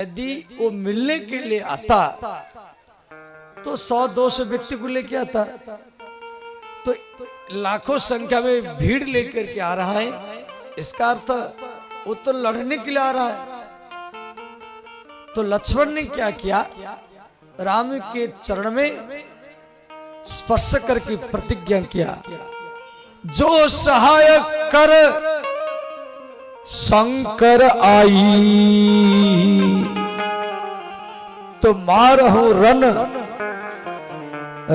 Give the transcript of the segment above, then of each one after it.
यदि वो मिलने के लिए आता तो 100-200 व्यक्ति को लेके आता, तो लाखों संख्या में भीड़ लेकर के आ रहा है, इसका अर्थ वो तो लड़ने के लिए आ रहा है। तो लक्ष्मण ने क्या किया, राम के चरण में स्पर्श करके प्रतिज्ञा किया, जो सहायक कर शंकर आई, तो मारहु रन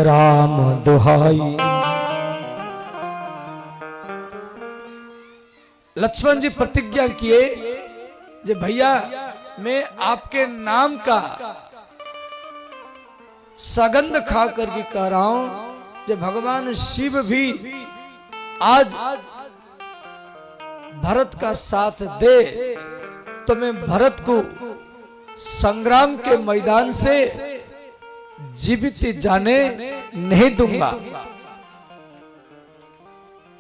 राम दुहाई। लक्ष्मण जी प्रतिज्ञा किए, जे भैया मैं आपके नाम का सगंध खा करके कह रहा हूं, जब भगवान शिव भी आज भरत का साथ दे तो मैं भरत को संग्राम के मैदान से जीवित जाने नहीं दूंगा,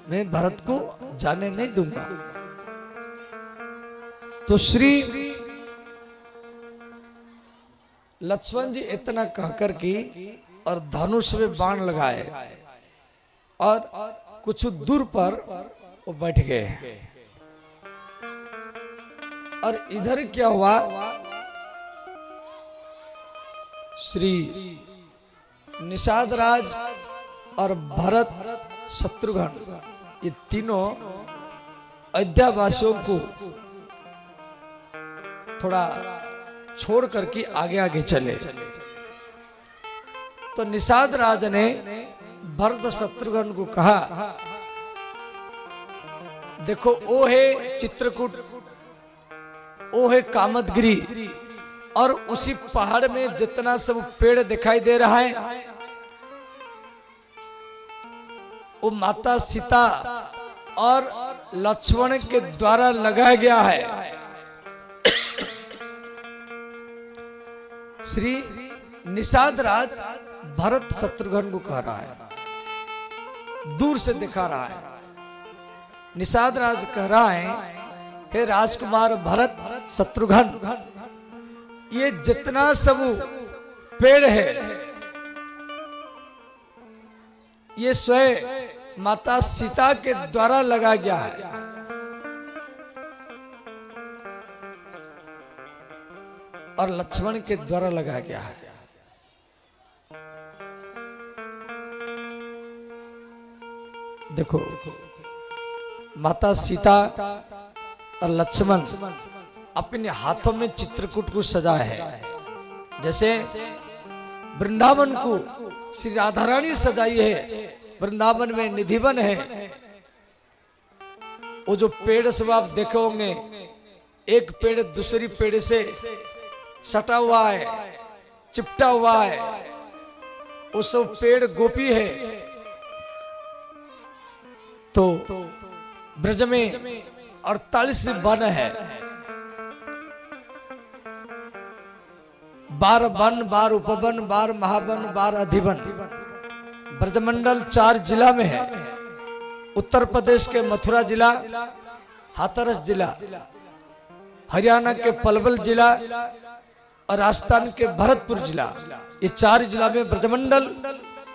मैं भरत को जाने नहीं दूंगा। तो श्री लक्ष्मण जी इतना कहकर की और धनुष में बाण लगाए और कुछ दूर पर वो बैठ गए। और इधर क्या हुआ, श्री निषाद राज और भरत शत्रुघ्न ये तीनों अयोध्या वासियों को थोड़ा छोड़ करके आगे आगे चले। तो निषाद राज ने भरत शत्रुघ्न को कहा, देखो वो है चित्रकूट, वो है कामदगिरी, और उसी पहाड़ में जितना सब पेड़ दिखाई दे रहा है वो माता सीता और लक्ष्मण के द्वारा लगाया गया है। श्री निषाद राज भरत शत्रुघ्न को कह रहा है, दूर से दिखा रहा है। निषाद राज कह रहा है, हे राजकुमार भरत शत्रुघ्न, ये जितना सब पेड़ है ये स्वयं माता सीता के द्वारा लगाया गया है। और लक्ष्मण के द्वारा लगाया गया है। देखो माता सीता और लक्ष्मण अपने हाथों में चित्रकूट को सजाया है, जैसे वृंदावन को श्री राधा रानी सजाई है। वृंदावन में निधिवन है, वो जो पेड़ सब आप देखे होंगे, एक पेड़ दूसरी पेड़ से सटा हुआ है, चिपटा हुआ है, वो सब पेड़ गोपी है। तो ब्रज में 48 वन है, 12 वन, 12 उपवन, 12 महावन, 12 अधिवन। ब्रजमंडल 4 जिला में है। उत्तर प्रदेश के मथुरा जिला, हाथरस जिला, हरियाणा के पलवल जिला और राजस्थान के भरतपुर जिला, ये 4 जिला में ब्रजमंडल,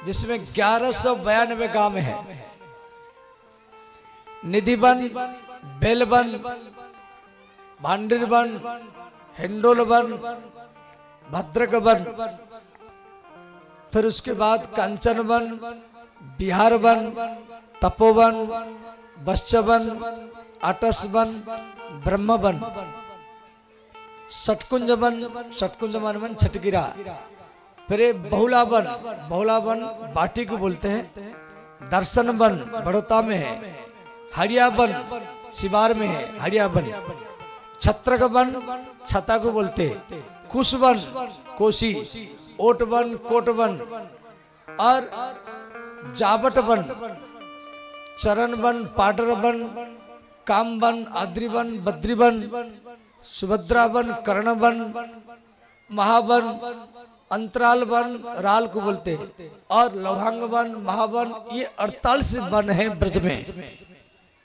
जिसमें 1192 गांव है। निधिवन, बेलवन, भांडीरवन, हिंडोलवन, भद्रक वन, फिर उसके बाद कांचन वन, बिहार वन, तपोवन, बश्चवन, आटस वन, ब्रह्म वन, षटकुंज वन, षटकुंज वन छटगिरा, फिर बहुला वन, बहुला वन बाटी को बोलते हैं, दर्शन वन बड़ौता में है, हरिया वन सिवार में है, हरिया वन, छत्रक वन छता को बोलते हैं, कुशवन कोसी, ओटवन कोटवन और जावट वन, चरण वन, पाडर वन, काम वन, आद्रिवन, बद्रीवन, सुभद्रा वन, कर्ण वन, महावन, अंतराल वन राल को बोलते हैं, और लौहांग वन, महावन, ये 48 वन है ब्रज में,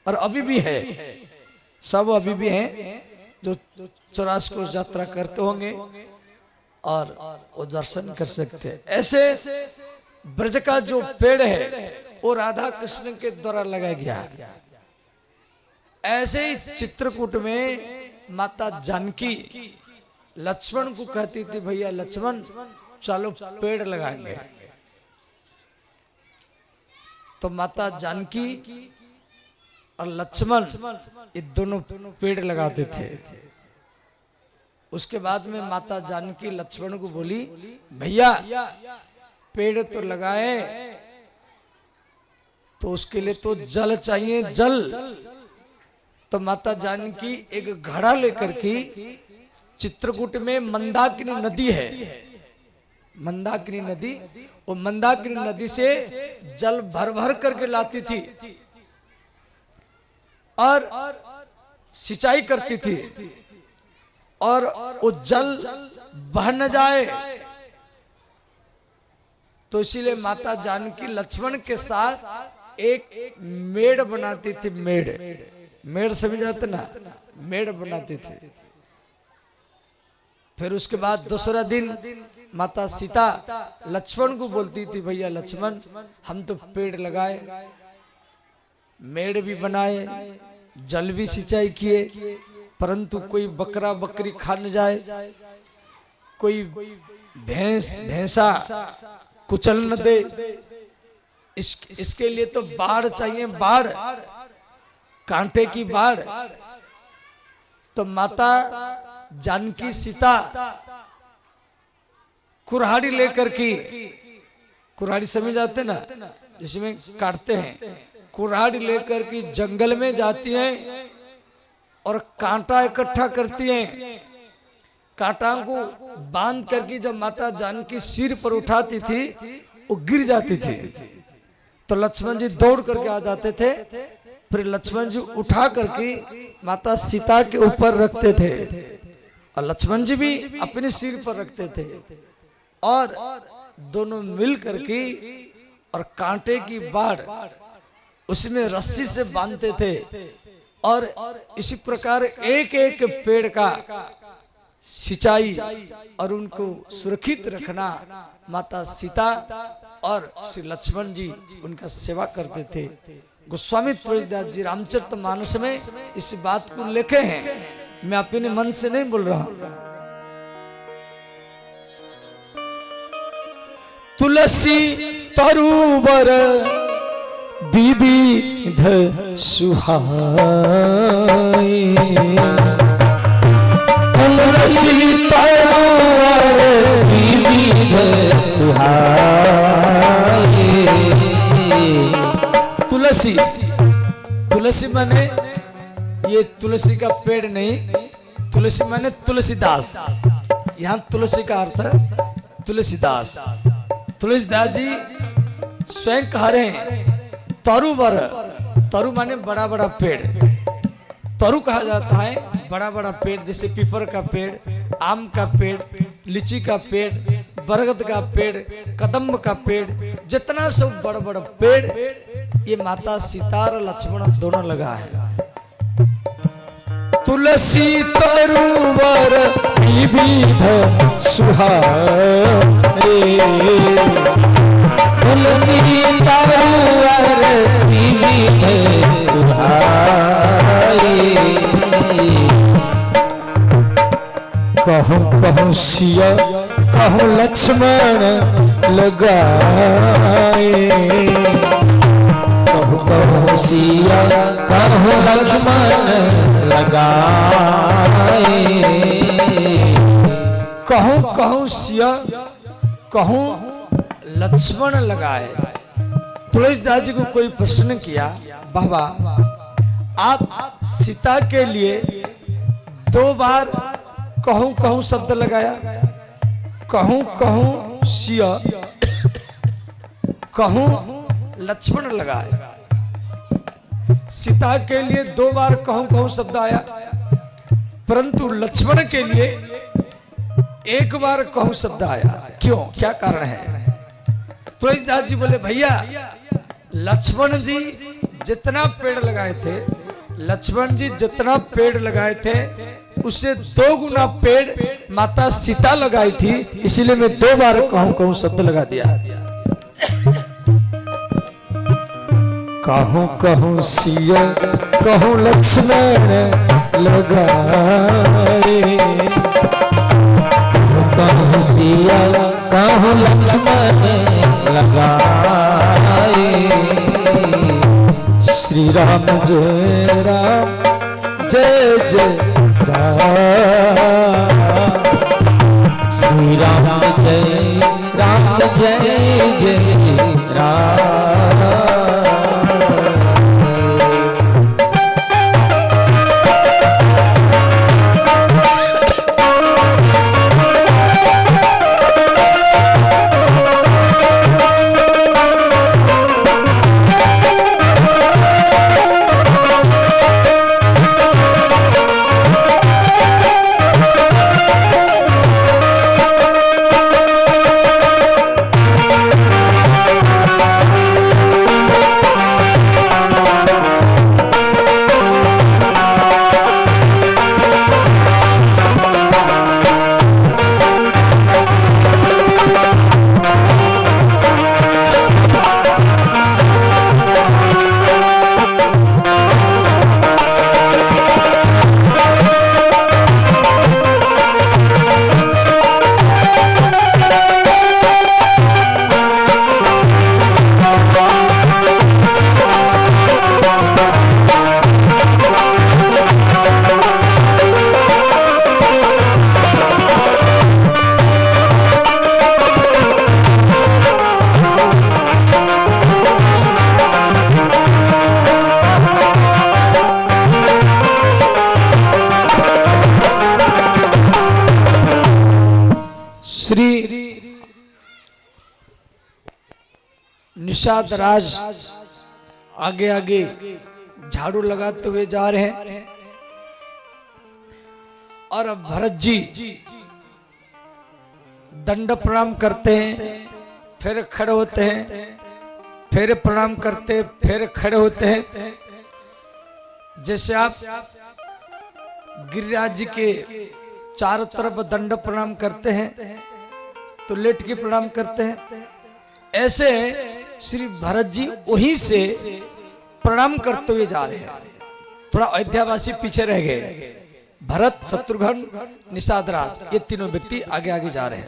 और अभी भी है, सब अभी भी हैं जो 84 कोस यात्रा करते होंगे और वो दर्शन कर सकते हैं। ऐसे ब्रज का जो पेड़ है वो राधा कृष्ण के द्वारा लगाया गया। ऐसे ही चित्रकूट में माता जानकी लक्ष्मण को कहती थी, भैया लक्ष्मण चलो पेड़ लगाएंगे। तो माता जानकी और लक्ष्मण ये दोनों पेड़ लगाते थे। उसके बाद में माता जानकी लक्ष्मण को बोली, भैया पेड़ तो लगाए तो उसके लिए तो जल चाहिए, जल। तो माता जानकी एक घड़ा लेकर के, चित्रकूट में मंदाकिनी नदी है, मंदाकिनी नदी, वो मंदाकिनी नदी से जल भर भर करके लाती थी और सिंचाई करती थी, और वो जल बह न जाए तो इसीलिए माता जानकी लक्ष्मण के साथ एक मेड़ बनाती थी। मेड़ समझ जाते ना, मेड़ बनाती थी। फिर उसके बाद दूसरा दिन माता सीता लक्ष्मण को बोलती थी, भैया लक्ष्मण हम तो पेड़ लगाए, मेड़ भी बनाए, जल भी सिंचाई किए, परंतु कोई बकरा बकरी खा न जाए, कोई भैंसा कुचल न दे, इसके लिए तो बाढ़ चाहिए, बाढ़, कांटे की बाढ़। तो माता जानकी सीता कुल्हाड़ी लेकर की, कुल्हाड़ी समझ जाते ना जिसमें काटते हैं, कुल्हाड़ी लेकर की जंगल में जाती हैं और कांटा इकट्ठा करती हैं। कांटा को बांध करके जब माता जानकी सिर पर उठाती थी वो गिर जाती थी, तो लक्ष्मण जी दौड़ करके आ जाते थे। फिर लक्ष्मण जी उठा करके माता सीता के ऊपर रखते थे और लक्ष्मण जी भी अपने सिर पर रखते थे, और दोनों मिल करके और कांटे की बाढ़ उसमें रस्सी से बांधते थे, और इसी प्रकार एक एक पेड़ का सिंचाई और उनको सुरक्षित रखना माता सीता और श्री लक्ष्मण जी उनका सेवा करते थे। गोस्वामी तुलसीदास जी रामचरितमानस में इस बात को लिखे हैं, मैं अपने मन से नहीं बोल रहा। तुलसी तरुवर विविध सुहाई, तुलसी तरुवर विविध सुहाई। तुलसी, तुलसी माने ये तुलसी का पेड़ नहीं, तुलसी माने तुलसीदास। यहाँ तुलसी का अर्थ है तुलसीदास। तुलसीदास जी स्वयं कह रहे हैं तरुवर, तरु माने बड़ा बड़ा पेड़, तरु कहा जाता है बड़ा बड़ा पेड़, जैसे पीपर का पेड़, आम का पेड़, लीची का पेड़, बरगद का पेड़, कदम्ब का पेड़, जितना सब बड़ा बड़ा पेड़ ये माता सीता और लक्ष्मण दोनों लगा है। तुलसी तरुवर विविध सुहाए, तुलसी तरुवर विविध सुहाए। कहूँ कहूँ सिया कहूँ लक्ष्मण लगाए, कहूँ कहूँ सिया कहूँ लक्ष्मण लगाए। कहूँ कहूँ सिया कहूँ लक्ष्मण लगाए। तुलसीदास जी को कोई प्रश्न किया, बाबा आप सीता के लिए 2 बार कहूँ कहूँ शब्द लगाया, कहूँ कहूँ सिया कहूँ लक्ष्मण लगाए। सीता के लिए 2 बार कहूँ कहूँ शब्द आया, परंतु लक्ष्मण के लिए 1 बार कहूँ शब्द आया। क्यों, क्या कारण है? तुलसीदास जी बोले भैया लक्ष्मण जी जितना पेड़ लगाए थे, लक्ष्मण जी जितना पेड़ लगाए थे उससे 2 गुना पेड़ माता सीता लगाई थी, इसीलिए मैं 2 बार कहूं शब्द लगा दिया। कहूं कहूं सिया कहूं लक्ष्मण लगाए, कहूं सिया कहूं लक्ष्मण लगाए। श्री राम जय राम जय जय राम, श्री राम जय राम जय जय राम। श्री निषाद राज आगे आगे झाड़ू लगाते हुए जा रहे हैं और अब भरत जी दंड प्रणाम करते हैं, फिर खड़े होते हैं, फिर प्रणाम करते, फिर खड़े होते हैं। जैसे आप गिरिराज जी के चारों तरफ दंड प्रणाम करते हैं तो लेट के प्रणाम करते हैं, ऐसे श्री भरत जी वहीं से प्रणाम करते हुए जा रहे हैं। थोड़ा अयोध्यावासी पीछे रह गए। भरत, शत्रुघ्न, निषाद राज, ये तीनों व्यक्ति आगे आगे जा रहे हैं।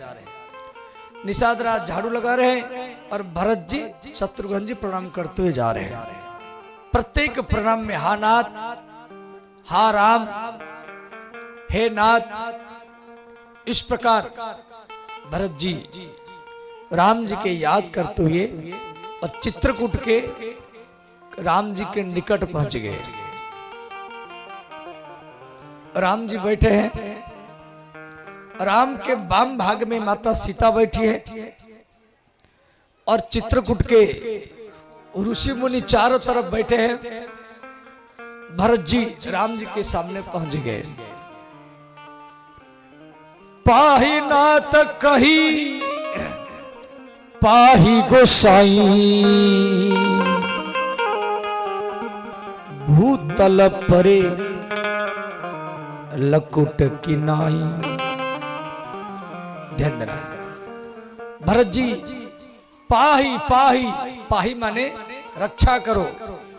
निषाद राज झाड़ू लगा रहे हैं और भरत जी, शत्रुघ्न जी प्रणाम करते हुए जा रहे हैं। प्रत्येक प्रणाम में हा नाथ, हा राम, हे नाथ, इस प्रकार भरत जी राम जी के याद करते हुए और चित्रकूट के राम जी के निकट पहुंच गए। राम जी बैठे हैं, राम के वाम भाग में माता सीता बैठी है और चित्रकूट के ऋषि मुनि चारों तरफ बैठे हैं। भरत जी राम जी के सामने पहुंच गए। पाही नाथ कही पाही गोसाई, भूतल परे लकुट की नाई। ध्यान देना, भरत जी पाही पाही, पाही माने रक्षा करो,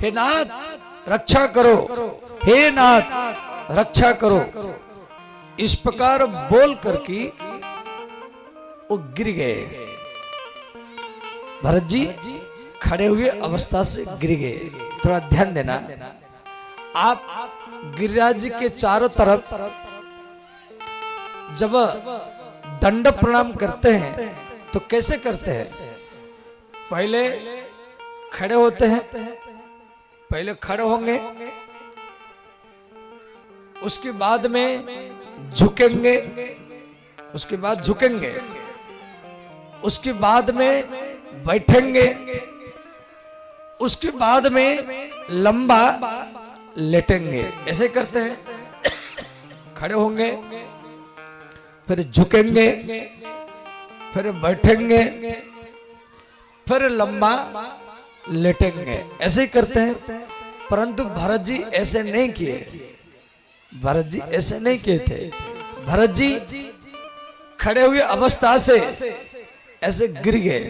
हे नाथ रक्षा करो, हे नाथ रक्षा करो, इस प्रकार बोल करके वो गिर गए। भरत जी खड़े हुए अवस्था से गिर गए। थोड़ा ध्यान देना, आप गिरिराज जी के चारों तरफ जब दंड प्रणाम करते हैं तो कैसे करते हैं? पहले खड़े होते हैं, पहले खड़े होंगे, उसके बाद में झुकेंगे, उसके बाद झुकेंगे, उसके बाद में बैठेंगे, उसके बाद में लंबा लेटेंगे। ऐसे करते हैं। खड़े होंगे, फिर झुकेंगे, फिर बैठेंगे, फिर लंबा लेटेंगे। ऐसे ही करते हैं। परंतु भरत जी ऐसे नहीं किए। भरत जी ऐसे नहीं कहते। भरत जी खड़े हुए अवस्था से ऐसे गिर गए।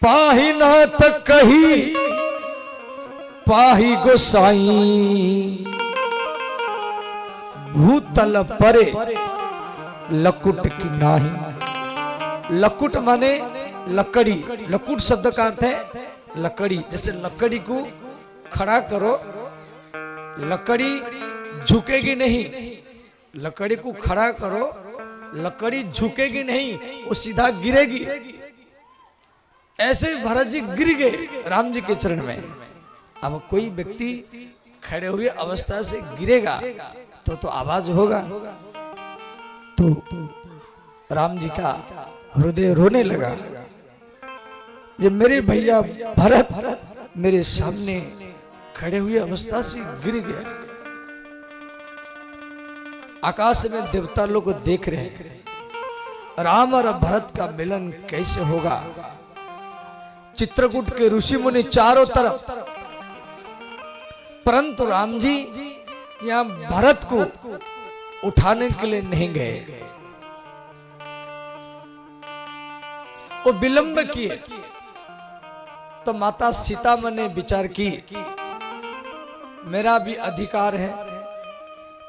पाही नाथ कही पाही गोसाई, भूतल परे लकुट की नाही। लकुट माने लकड़ी, लकुट शब्द का अर्थ है लकड़ी। जैसे लकड़ी को खड़ा करो, लकड़ी झुकेगी नहीं, लकड़ी को खड़ा करो, लकड़ी झुकेगी नहीं, वो सीधा गिरेगी। ऐसे भरत जी गिर गए राम जी के चरण में। अब कोई व्यक्ति खड़े हुए अवस्था से गिरेगा तो आवाज होगा। तो राम जी का हृदय रोने लगा। जब मेरे भैया भरत मेरे सामने खड़े हुए अवस्था से गिर गया। आकाश में देवता लोग देख रहे हैं राम और भरत का मिलन कैसे होगा। चित्रकूट के ऋषि मुनि चारों तरफ, परंतु राम जी यहां भरत को उठाने के लिए नहीं गए। वो विलंब किए। तो माता सीता ने विचार की मेरा भी अधिकार है,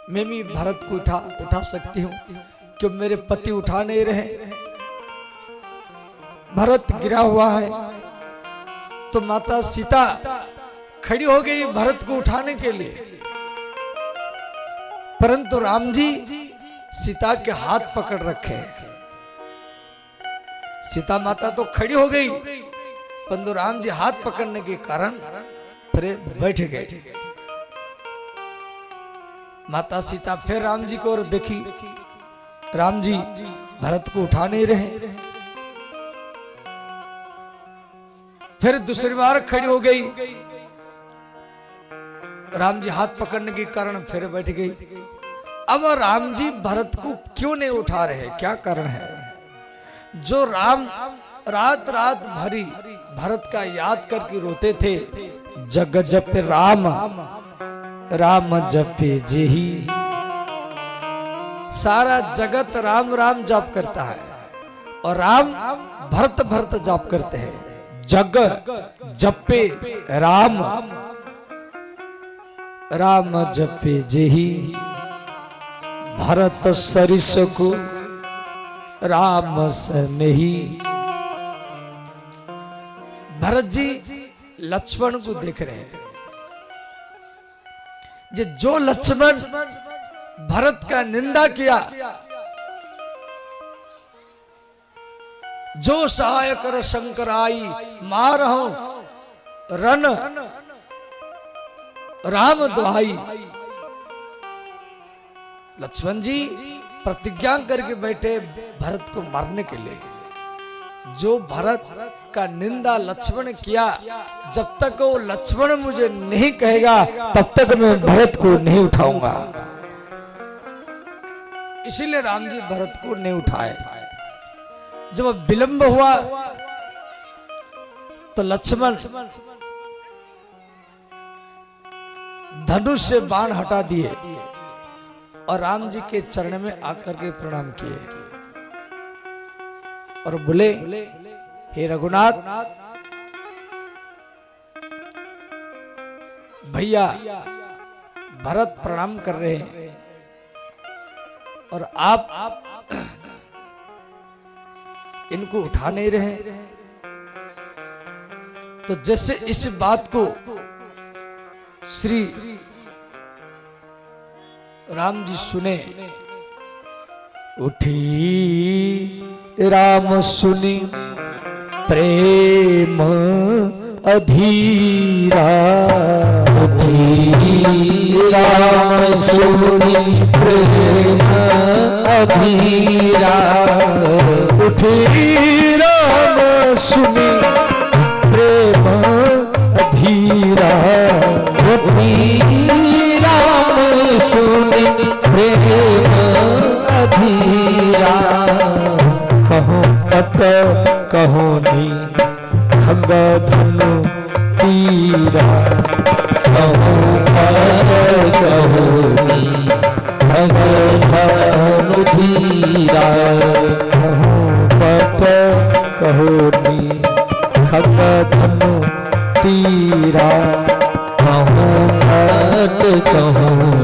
मैं भी भरत को उठा सकती हूं, क्यों मेरे पति उठा नहीं रहे। भरत गिरा हुआ है। तो माता सीता खड़ी हो गई भरत को उठाने के लिए, परंतु राम जी सीता के हाथ पकड़ रखे। सीता माता तो खड़ी हो गई, परंतु राम जी हाथ पकड़ने के कारण फिर बैठ गए। माता सीता फिर राम जी को और देखी, राम जी भरत को उठा नहीं रहे। फिर दूसरी बार खड़ी हो गई, राम जी हाथ पकड़ने के कारण फिर बैठ गई। अब राम जी भरत को क्यों नहीं उठा रहे, क्या कारण है? जो राम रात रात भरी भरत का याद करके रोते थे, जग जप राम राम जपे जेही। सारा जगत राम राम जाप करता है और राम भरत भरत जाप करते हैं। जग जपे राम राम जपे जेही, भरत सरिस को राम स्नेही। भरत जी लक्ष्मण को देख रहे हैं। जो लक्ष्मण भरत का निंदा किया, जो सहाय कर शंकराई मारहु रन राम दुहाई। लक्ष्मण जी प्रतिज्ञा करके बैठे भरत को मारने के लिए। जो भरत का निंदा लक्ष्मण किया, जब तक वो लक्ष्मण मुझे नहीं कहेगा तब तक मैं भरत को नहीं उठाऊंगा। इसीलिए राम जी भरत को नहीं उठाए। जब विलंब हुआ तो लक्ष्मण धनुष से बाण हटा दिए और राम जी के चरण में आकर के प्रणाम किए और बोले, हे रघुनाथ, भैया भरत प्रणाम कर रहे हैं और आप इनको उठा नहीं रहे। तो जैसे इस बात को श्री राम जी सुने, उठी राम सुनी प्रेम अधीरा। उठी राम सुनी प्रेम अधीरा। उठी राम सुनी प्रेम अधीरा। उठी राम सुनी प्रेम अधीरा। कहो पत कहो नी खंग धनु तीरा। कहो पर कहो नी खग धनु तीरा, कहूँ भट कहूँ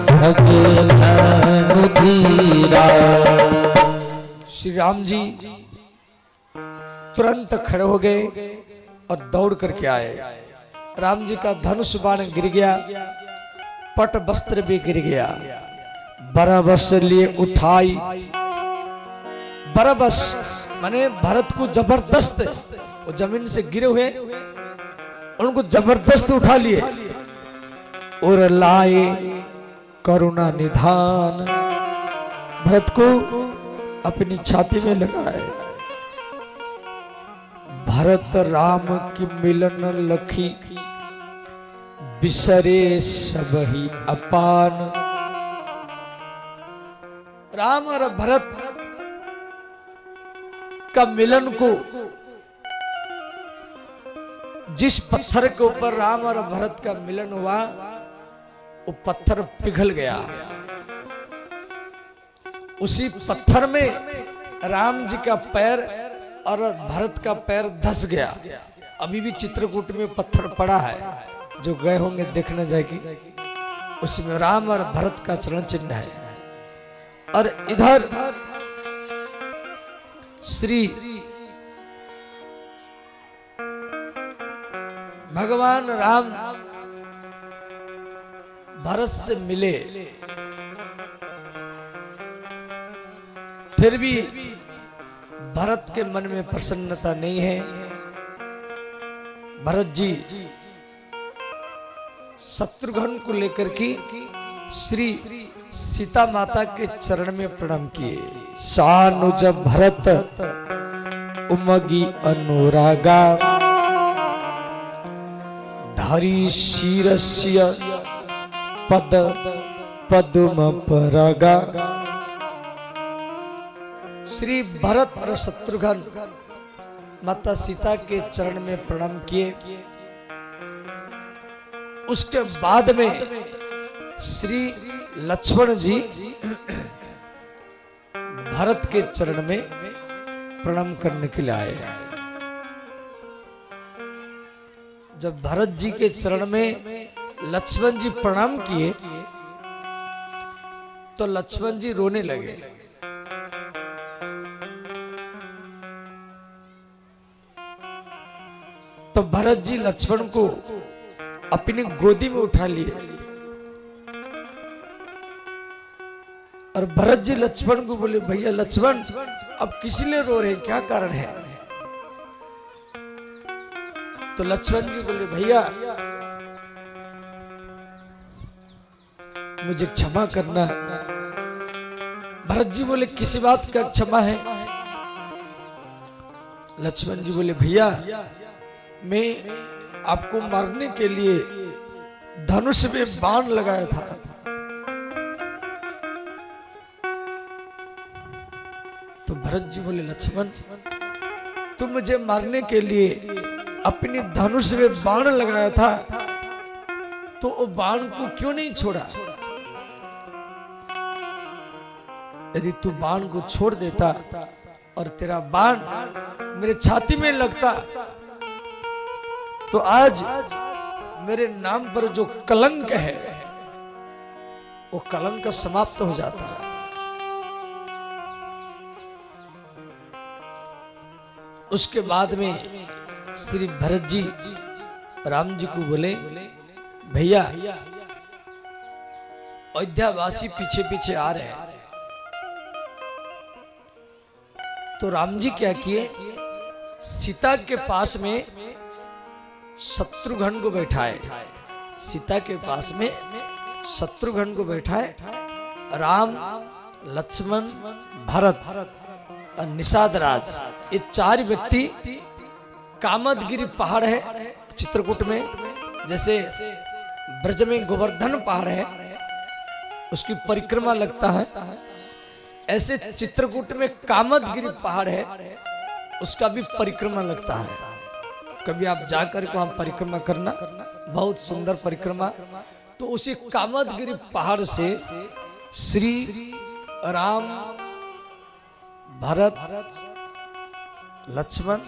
खग धनु धीरा। श्री राम जी तुरंत खड़े हो गए और दौड़ करके आए। राम जी का धनुष बाण गिर गया, पट वस्त्र भी गिर गया। बरबस लिए उठाई, बरबस माने भरत को जबरदस्त, वो जमीन से गिरे हुए उनको जबरदस्त उठा लिए और लाए करुणा निधान, भरत को अपनी छाती में लगाए। भरत राम की मिलन लखी, बिसरे सबही अपान। राम और भरत का मिलन को, जिस पत्थर के ऊपर राम और भरत का मिलन हुआ वो पत्थर पिघल गया। उसी पत्थर में राम जी का पैर और भरत का पैर धस गया। अभी भी चित्रकूट में पत्थर पड़ा है, जो गए होंगे देखने जाएगी, उसमें राम और भरत का चरण चिन्ह है। और इधर श्री भगवान राम भरत से मिले, फिर भी भरत के मन में प्रसन्नता नहीं है। भरत जी शत्रुघ्न को लेकर के श्री सीता माता के चरण में प्रणाम किए। सानुज भरत उमगी अनुरागा, धरी शीरस्य पद पद्म परागा। श्री भरत और शत्रुघ्न माता सीता के चरण में प्रणाम किए। उसके बाद में श्री लक्ष्मण जी भरत के चरण में प्रणाम करने के लिए आए। जब भरत जी के चरण में लक्ष्मण जी प्रणाम किए तो लक्ष्मण जी रोने लगे। तो भरत जी लक्ष्मण को अपनी गोदी में उठा लिए और भरत जी लक्ष्मण को बोले, भैया लक्ष्मण अब किस लिए रो रहे हैं, क्या कारण है? तो लक्ष्मण जी बोले, भैया मुझे क्षमा करना। भरत जी बोले, किसी बात का क्षमा है? लक्ष्मण जी बोले, भैया मैं आपको मारने के लिए धनुष में बाण लगाया था, तो भरत जी बोले, लक्ष्मण तुम मुझे मारने के लिए अपनी धनुष में बाण लगाया था, तो वो बाण को क्यों नहीं छोड़ा? यदि तू बाण को छोड़ देता और तेरा बाण मेरे छाती में लगता तो आज मेरे नाम पर जो कलंक है वो कलंक समाप्त हो जाता है। उसके बाद में श्री भरत जी राम जी को बोले, भैया अयोध्यावासी पीछे पीछे आ रहे हैं। तो राम जी क्या किए, सीता के पास में शत्रुघ्न को बैठाए। सीता के पास में शत्रुघ्न को बैठाए। राम, लक्ष्मण, भरत और निषाद राज, ये चार व्यक्ति कामदगिरी पहाड़ है चित्रकूट में, जैसे ब्रज में गोवर्धन पहाड़ है उसकी परिक्रमा लगता है, ऐसे चित्रकूट में कामदगिरी पहाड़ है उसका भी परिक्रमा लगता है। कभी आप जाकर के वहां परिक्रमा करना, बहुत सुंदर परिक्रमा। तो उसी कामदगिरी पहाड़ से श्री राम, भरत, लक्ष्मण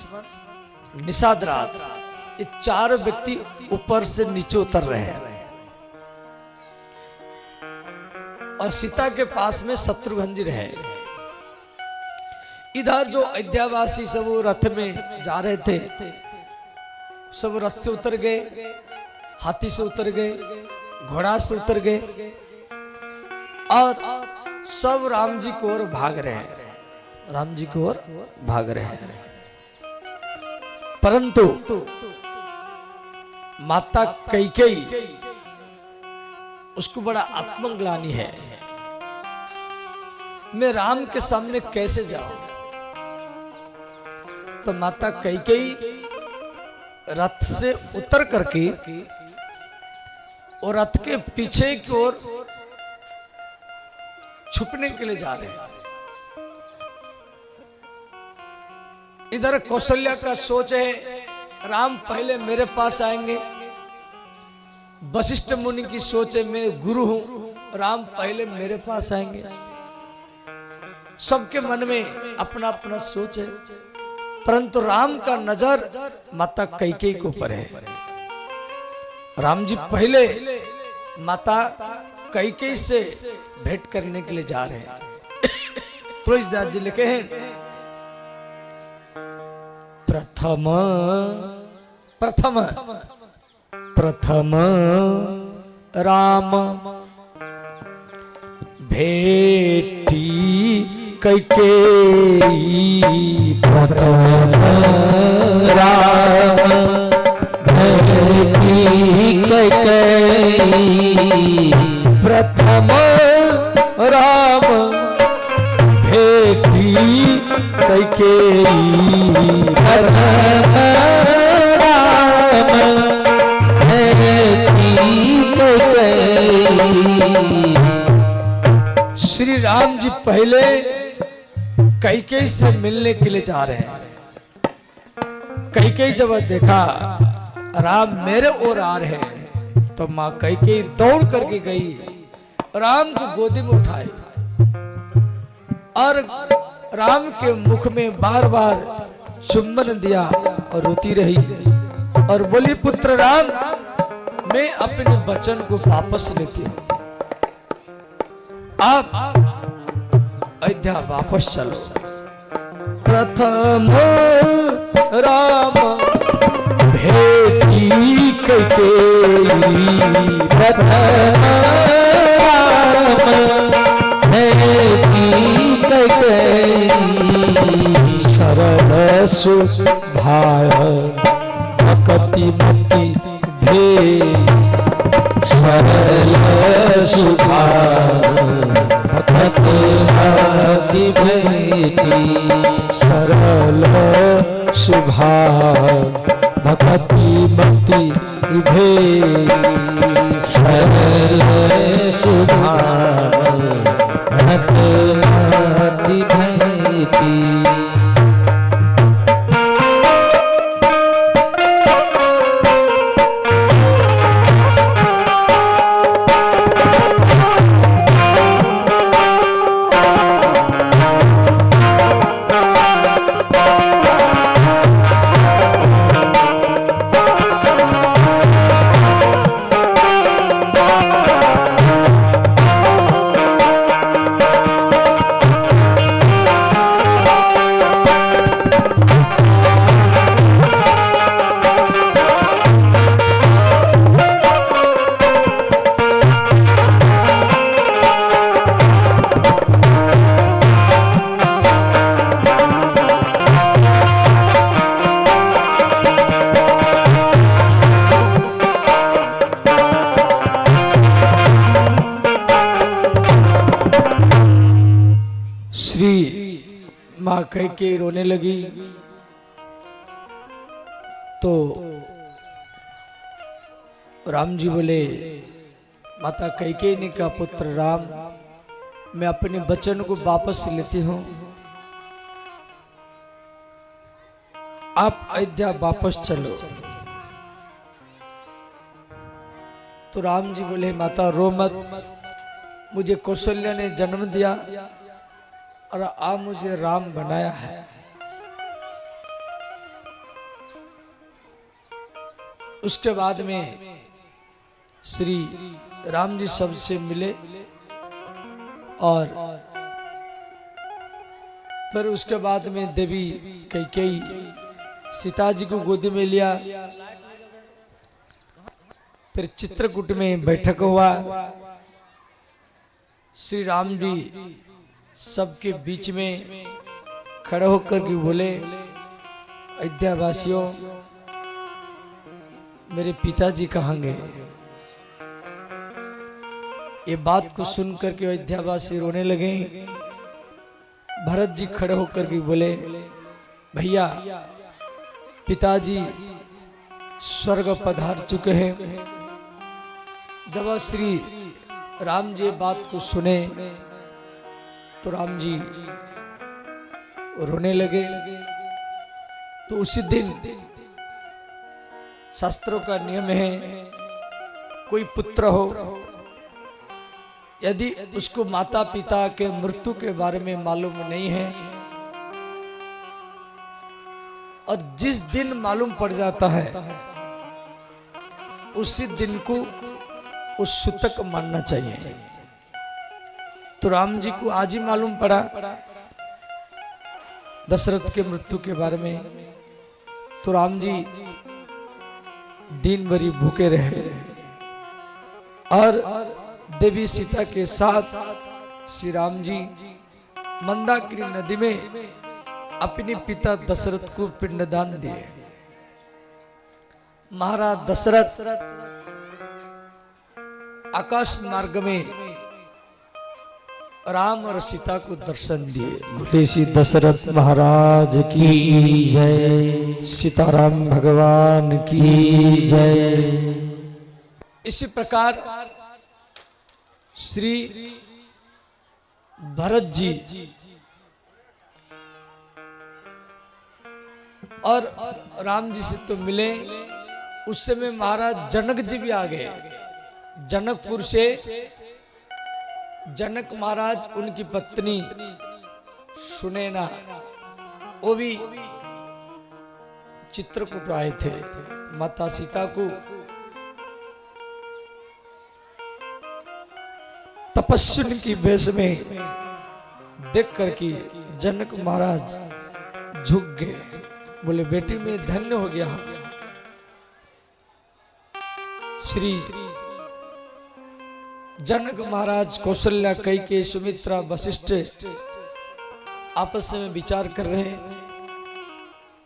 निषाद राज, ये चार व्यक्ति ऊपर से नीचे उतर रहे हैं और सीता के पास में शत्रुघ्न जी रहे। इधर जो अयोध्यावासी सब रथ में जा रहे थे, सब रथ से उतर गए, हाथी से उतर गए, घोड़ा से उतर गए और सब राम जी की ओर भाग रहे हैं, राम जी की ओर भाग रहे हैं। परंतु माता कैकेयी उसको बड़ा आत्मग्लानि है, मैं राम के सामने कैसे जाऊं। तो माता कैकेयी रथ से उतर करके और रथ के पीछे की ओर छुपने के लिए जा रहे हैं। इधर कौशल्या का सोच है, राम पहले मेरे पास आएंगे। वशिष्ठ मुनि की सोच है, मैं गुरु हूं, राम पहले मेरे पास आएंगे। सबके मन में अपना अपना सोच है, परंतु राम का नजर माता कैकेयी के ऊपर है। राम जी पहले माता कैकेयी से भेंट करने के लिए जा रहे हैं। तुलसीदास जी लिखे हैं, प्रथम प्रथम प्रथम राम भेटी कैकेयी, प्रथम राम भेटी कैकेयी, प्रथम राम भेटी कैकेयी, प्रथम राम भेटी कैकेयी। श्री राम जी पहले कैकेयी से मिलने के लिए जा रहे हैं। कैकेयी जब देखा राम मेरे ओर आ रहे हैं तो मां कैकेयी दौड़ करके गई, राम को गोदी में उठाई और राम के मुख में बार बार चुंबन दिया और रोती रही और बोली, पुत्र राम, मैं अपने वचन को वापस लेती हूं, आप अयोध्या वापस चलो। प्रथम राम भेटी कैकेयी, प्रथम राम भेटी कैकेयी, सरल सुभाय भक्ति मति भे, सरल सुभाय भक्ति भेटी, सरल सुभाय भक्ति मति भे, सरल सुभाय भक्ति भेटी। माँ कह के रोने लगी तो राम जी बोले, माता कैकेयी ने कहा, पुत्र राम, मैं अपने वचन को वापस लेती हूं, आप अयोध्या वापस चलो। तो राम जी बोले, माता रो मत, मुझे कौशल्या ने जन्म दिया और आप मुझे राम बनाया है। उसके बाद में श्री राम जी सबसे मिले और फिर उसके बाद में देवी कैकेयी सीता जी को गोदी में लिया। फिर चित्रकूट में बैठक हुआ। श्री राम जी सबके बीच में खड़े होकर के बोले, अयोध्या वासियों, मेरे पिताजी कहाँ गए? ये बात को सुनकर के अयोध्या वासी रोने लगे। भरत जी खड़े होकर के बोले, भैया पिताजी स्वर्ग पधार चुके हैं। जब श्री राम जी बात को सुने तो राम जी रोने लगे। तो उसी दिन शास्त्रों का नियम है, कोई पुत्र हो यदि उसको माता पिता के मृत्यु के बारे में मालूम नहीं है और जिस दिन मालूम पड़ जाता है उसी दिन को उस सूतक मानना चाहिए। तो राम जी को आज ही मालूम पड़ा दशरथ के मृत्यु के बारे में। तो राम जी दिन भरी भूखे रहे और देवी सीता के साथ श्री राम जी मंदाकिनी नदी में अपने पिता दशरथ को पिंडदान दिए। महाराज दशरथ आकाश मार्ग में राम और सीता को दर्शन दिए। बोले श्री दशरथ महाराज की जय, सीताराम भगवान की जय। इसी प्रकार श्री भरत जी और राम जी से तो मिले। उस समय महाराज जनक जी भी आ गए। जनकपुर से जनक महाराज, उनकी पत्नी सुनैना, वो भी चित्रकूट आए थे। माता सीता को तपस्विनी की वेश में देख करके जनक महाराज झुक गए। बोले, बेटी में धन्य हो गया। श्री जनक महाराज, कौशल्या, कैकेयी, सुमित्रा, वशिष्ठ आपस में विचार कर रहे हैं।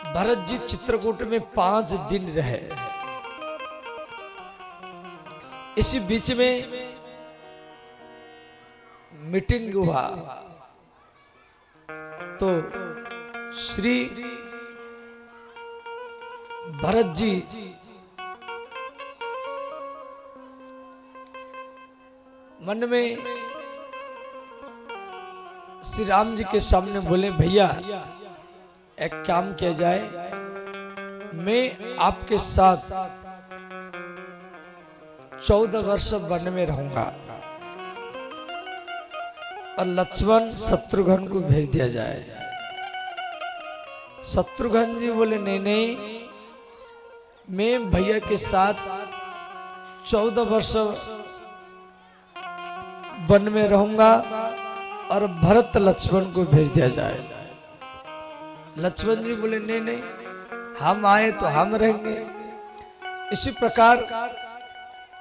भरत जी चित्रकूट में 5 दिन रहे। इसी बीच में मीटिंग हुआ तो श्री भरत जी मन में श्री राम जी के सामने बोले, भैया एक काम किया जाए, मैं आपके साथ 14 वर्ष वन में रहूंगा और लक्ष्मण शत्रुघ्न को भेज दिया जाए। शत्रुघ्न जी बोले, नहीं नहीं, मैं भैया के साथ 14 वर्ष वन में रहूंगा और भरत लक्ष्मण को भेज दिया जाए। लक्ष्मण जी बोले, नहीं नहीं, हम आए तो हम रहेंगे। इसी प्रकार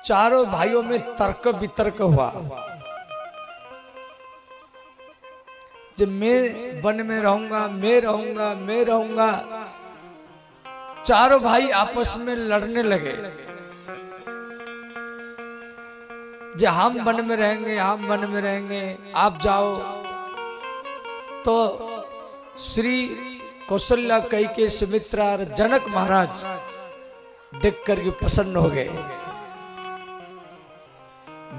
चारों भाइयों में तर्क वितर्क हुआ। जब मैं वन में रहूंगा, मैं रहूंगा, मैं रहूंगा, चारों भाई आपस में लड़ने लगे। जो हम वन में रहेंगे, हम वन में रहेंगे, आप जाओ। तो श्री कौशल्या, कैकेयी, सुमित्रा और जनक महाराज देख करके प्रसन्न हो गए।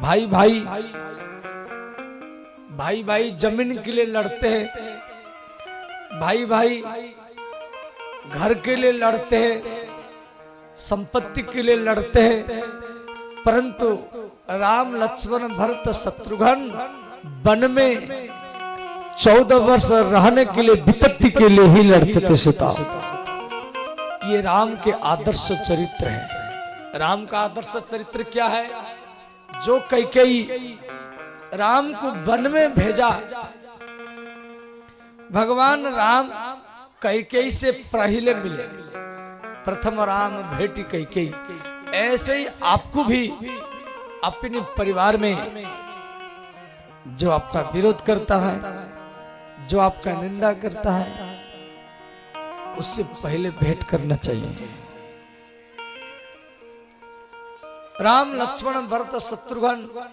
भाई भाई भाई भाई जमीन के लिए लड़ते हैं, भाई भाई घर के लिए लड़ते हैं, संपत्ति के लिए लड़ते हैं, परंतु राम, लक्ष्मण, भरत, शत्रुघ्न वन में 14 वर्ष रहने के लिए, विपत्ति के लिए ही लड़ते थे। सुता, ये राम के आदर्श चरित्र है। राम का आदर्श चरित्र क्या है? जो कैकेयी राम को वन में भेजा, भगवान राम कैकेयी से पहले मिले, प्रथम राम भेटी कैकेयी। ऐसे ही आपको भी अपने परिवार में जो आपका विरोध करता है, जो आपका निंदा करता है, उससे पहले भेंट करना चाहिए। राम लक्ष्मण भरत शत्रुघ्न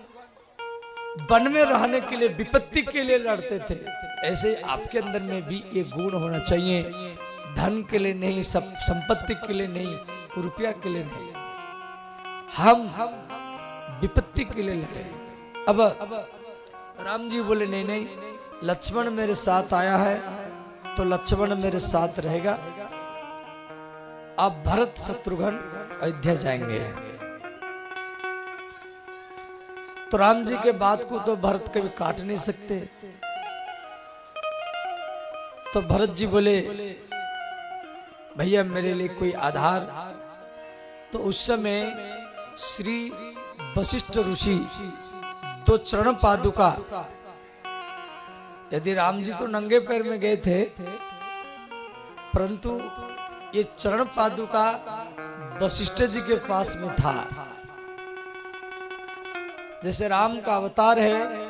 वन में रहने के लिए, विपत्ति के लिए लड़ते थे। ऐसे ही आपके अंदर में भी ये गुण होना चाहिए। धन के लिए नहीं, सब संपत्ति के लिए नहीं, रुपया के लिए नहीं, हम विपत्ति के लिए लड़े। अब राम जी बोले नहीं नहीं, लक्ष्मण मेरे साथ आया है तो लक्ष्मण मेरे साथ रहेगा। अब भरत शत्रुघ्न अयोध्या जाएंगे। तो राम जी के बात को तो भरत कभी काट नहीं सकते। तो भरत जी बोले भैया मेरे लिए कोई आधार। तो उस समय श्री वशिष्ठ ऋषि दो चरण पादुका, यदि राम जी तो नंगे पैर में गए थे, परंतु ये चरण पादुका वशिष्ठ जी के पास में था। जैसे राम का अवतार है,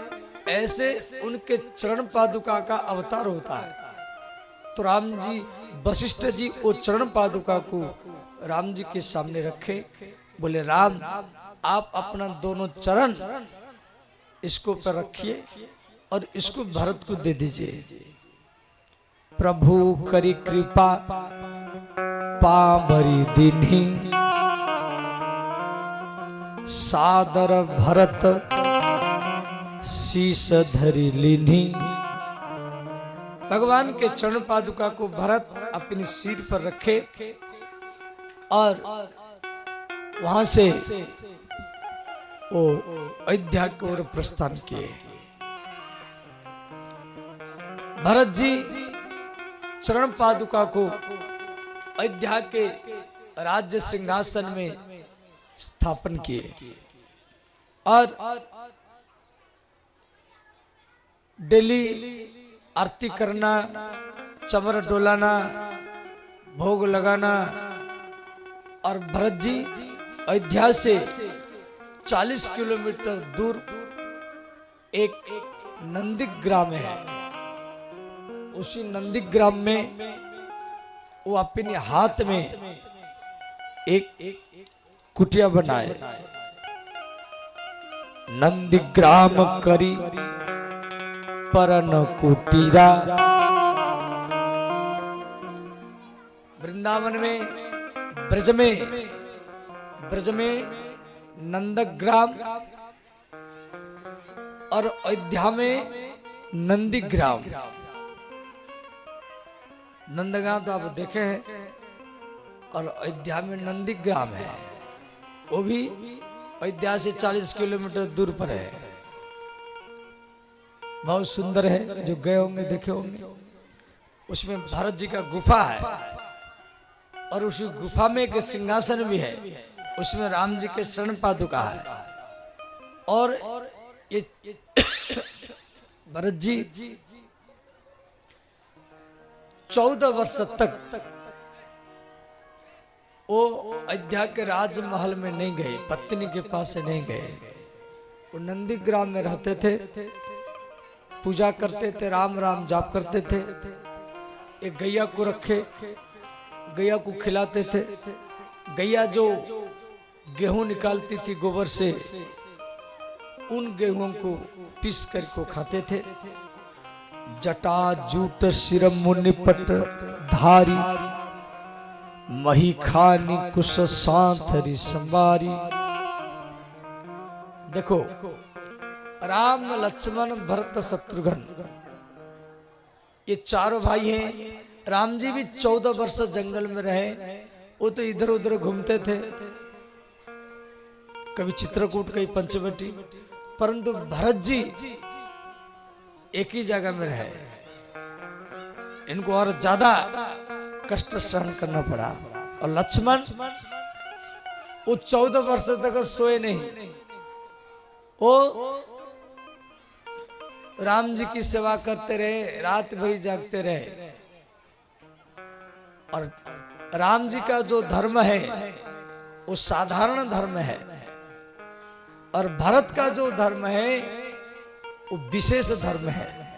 ऐसे उनके चरण पादुका का अवतार होता है। तो राम जी, वशिष्ठ जी वो चरण पादुका को राम जी के सामने रखे, बोले राम आप अपना दोनों चरण इसको पर रखिए और इसको भरत को दे दीजिए। प्रभु करी कृपा पावरी दीन्ही, सादर भरत शीश धरी लीन्ही। भगवान के चरण पादुका को भरत अपने सिर पर रखे और वहां से वो अयोध्या की ओर प्रस्थान किए। भरत जी चरण पादुका को अयोध्या के राज्य सिंहासन में स्थापन किए और डेली आरती करना, चमर डोलाना, भोग लगाना। और भरत जी अयोध्या से 40 किलोमीटर दूर एक नंदीग्राम है। उसी नंदीग्राम में वो अपने हाथ में एक कुटिया बनाए। नंदीग्राम करी परन कुटीरा। वृंदावन में, ब्रज में नंदग्राम और अयोध्या में नंदीग्राम। नंदग्राम तो आप देखे हैं और अयोध्या में नंदीग्राम है। वो भी अयोध्या से 40 किलोमीटर दूर पर है। बहुत सुंदर है, जो गए होंगे देखे होंगे। उसमें भरत जी का गुफा है और उसी गुफा में एक सिंहासन भी है। उसमें राम जी के चरण पादुका है। और ये भरत जी 14 वर्ष तक वो अयोध्या के राजमहल में नहीं गए, पत्नी के पास नहीं गए। वो नंदीग्राम में रहते थे, पूजा करते थे, राम राम जाप करते थे। एक गैया को रखे, गैया को खिलाते थे। गैया जो गेहूं निकालती थी गोबर से, उन गेहूं को पीस कर को खाते थे। जटा जूट सिर मुनिपट धारी, मही खानी कुश सांथरी संवारी। देखो, राम लक्ष्मण भरत शत्रुघ्न ये चारों भाई हैं। राम जी भी 14 वर्ष जंगल में रहे। वो तो इधर उधर घूमते थे, कभी चित्रकूट, कभी पंचवटी। परंतु भरत जी एक ही जगह में रहे। इनको और ज्यादा कष्ट सहन करना पड़ा। और लक्ष्मण वो 14 वर्ष तक सोए नहीं। वो राम जी की सेवा करते रहे, रात भर जागते रहे। और राम जी का जो धर्म है वो साधारण धर्म है, और भरत का जो धर्म है वो विशेष धर्म है।